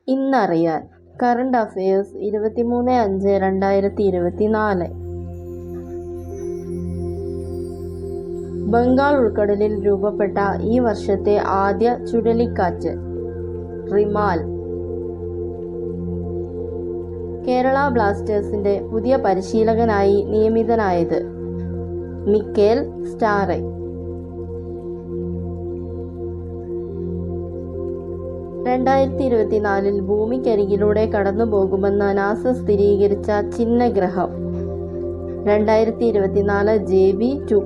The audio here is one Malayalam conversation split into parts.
ഇന്നറിയാൻ കറണ്ട് അഫയേഴ്സ് 23/5/2024. ബംഗാൾ ഉൾക്കടലിൽ രൂപപ്പെട്ട ഈ വർഷത്തെ ആദ്യ ചുഴലിക്കാറ്റ് റിമാൽ. കേരള ബ്ലാസ്റ്റേഴ്സിന്റെ പുതിയ പരിശീലകനായി നിയമിതനായത് മിക്കേൽ സ്റ്റാറെ. 2024 ഭൂമിക്കരികിലൂടെ കടന്നുപോകുമെന്ന് നാസ സ്ഥിരീകരിച്ച ചിഹ്നഗ്രഹം 2024 JB2.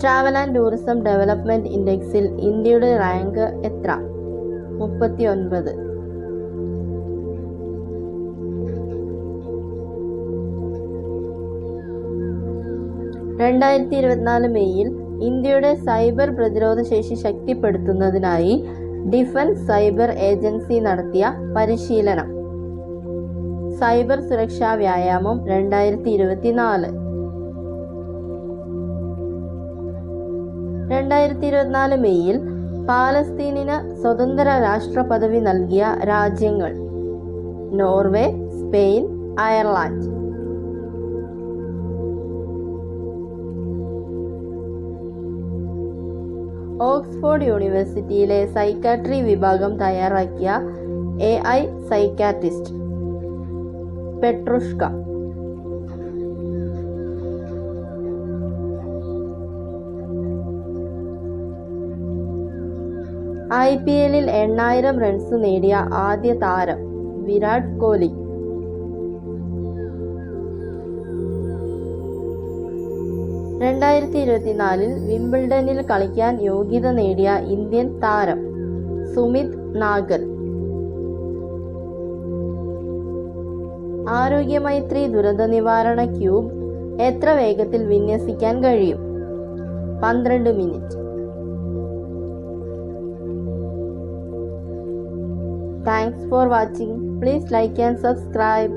Travel and tourism development ഇൻഡെക്സിൽ ഇന്ത്യയുടെ റാങ്ക് എത്ര? 39. മെയ്യിൽ ഇന്ത്യയുടെ സൈബർ പ്രതിരോധ ശേഷി ശക്തിപ്പെടുത്തുന്നതിനായി ഡിഫൻസ് സൈബർ ഏജൻസി നടത്തിയ പരിശീലനം. സൈബർ സുരക്ഷാ വ്യായാമം 2024 മെയ്യിൽ പാലസ്തീനിന് സ്വതന്ത്ര രാഷ്ട്ര പദവി നൽകിയ രാജ്യങ്ങൾ നോർവേ, സ്പെയിൻ, അയർലൻഡ്. ഓക്സ്ഫോർഡ് യൂണിവേഴ്സിറ്റിയിലെ സൈക്കാട്രി വിഭാഗം തയ്യാറാക്കിയ AI സൈക്കാട്രിസ്റ്റ് പെട്രുഷ്ക. IPL-ൽ 8000 റൺസ് നേടിയ ആദ്യ താരം വിരാട് കോഹ്ലി. 2024 വിംബിൾഡണിൽ കളിക്കാൻ യോഗ്യത നേടിയ ഇന്ത്യൻ താരം സുമിത് നാഗൽ. ആരോഗ്യമൈത്രി ദുരന്ത നിവാരണ ക്യൂബ് എത്ര വേഗത്തിൽ വിന്യസിക്കാൻ കഴിയും? 12 minute. Thanks for watching. Please like and subscribe.